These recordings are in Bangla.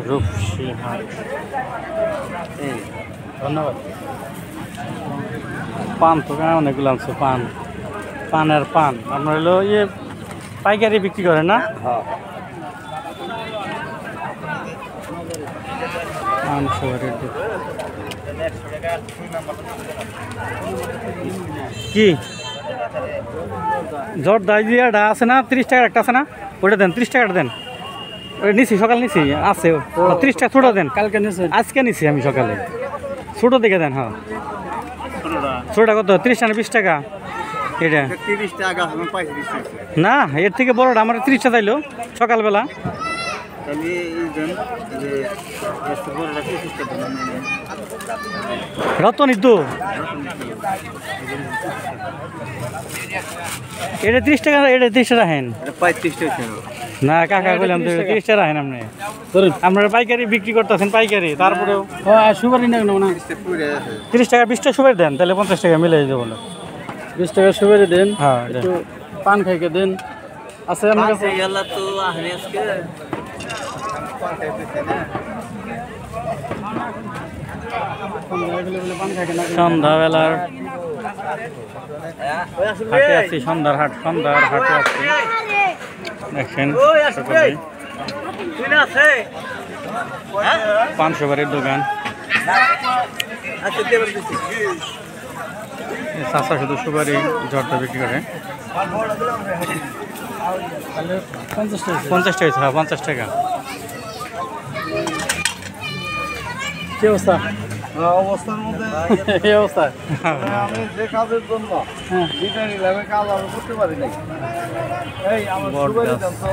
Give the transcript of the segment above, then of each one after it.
রূপসী হাট। ধন্যবাদ। পান তো অনেকগুলো আনছো, পানের পান আপনার হলো ইয়ে পাইকারি বিক্রি করে না? পান সবারের কি জর্দা জিয়াটা আছে না, 30 টাকার একটা আছে না, ওটা দেন, 30 টাকাটা দেন। ওটা নিছি, সকাল নিছি, আছে 30 টাকা ছোটো দেন। কালকে নিছি, আজকে নিছি আমি সকালে, ছোটো দিকে দেন। হ্যাঁ ছোটোটা কত? 30 টাকা 20 টাকা এটা? 30 টাকা না, এর থেকে বড়টা আমার 30 টাকা চাইলো সকালবেলা। রতন ইদ্দু এটা 30 টাকা, এটা 30 টাকা রাখেন। 35 টাকা না কাকা বললাম তো 30 টাকা রাখেন আপনি। আপনারা পাইকারি বিক্রি করতেছেন, পাইকারি, তারপরেও সুপারি না 30 টাকা 20 টাকা সুপারি দেন, তাহলে 50 টাকা মিলে দেবো। 20 টাকা সুপারি দেন। হ্যাঁ একটু পান খাইকে দেন। আছে আমার কাছে তো আজকে সন্ধ্যাবেলার হাটে আছি, সন্ধ্যার হাটে আছি। দেখেন পান সুপারির দোকান। চাষা শুধু সুপারি জর্দা বিক্রি করে। 50 টাকা। হ্যাঁ 50 টাকা। কি অবস্থা? অবস্থার মধ্যে এই অবস্থা আমি যে কাজের জন্য যেটা নিলামে কাজ আমি করতে পারি নাই। এই আমার সুপারি দাম তো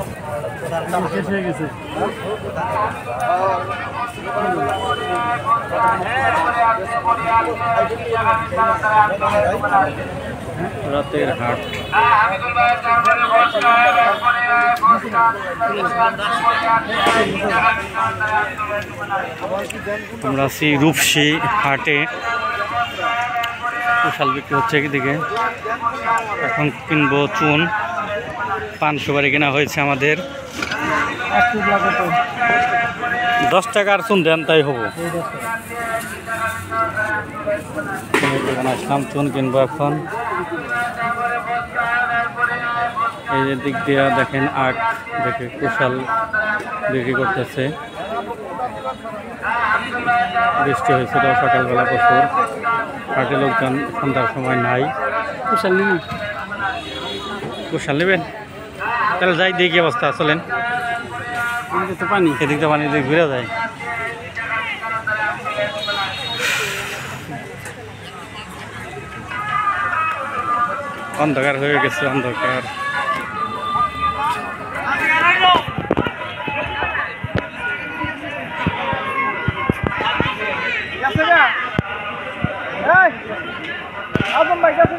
দাম শেষ হয়ে গেছে। রাতের হাট। আমরা আছি রূপসী হাটে। কুশাল বিক্রি হচ্ছে একদিকে। এখন কিনবো চুন। পান সুপারি কেনা হয়েছে আমাদের। 10 টাকার চুন দেন, তাই হবো। আসলাম, চুন কিনবো এখন। এই যে দিক দিয়ে দেখেন আখ দেখে কুশাল বিক্রি করতেছে। বৃষ্টি হয়েছিল সকালবেলা প্রচুর। হাটে লোকজন সন্ধ্যার সময় নাই। কুশাল নেবেন? তাহলে যাই দিয়ে কি অবস্থা, চলেন। পানি এদিক তো পানি দিয়ে ঘুরে যায়। অন্ধকার হয়ে গেছে, অন্ধকার।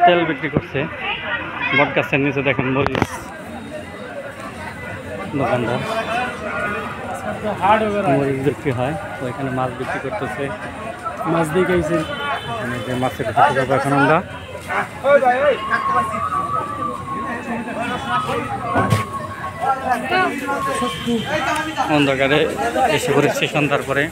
তেল বিক্রি করছে বট গাছের নিচে, দেখেন মরিচ দোকানদার। মরিচ বিক্রি হয়, তো এখানে মাছ বিক্রি করতেছে। মাছ দিয়ে গেছে, এখানে যে মাছের খেতে যাবো এখন আমরা। অন্ধকারে এসে পড়েছি সন্ধ্যার পরে।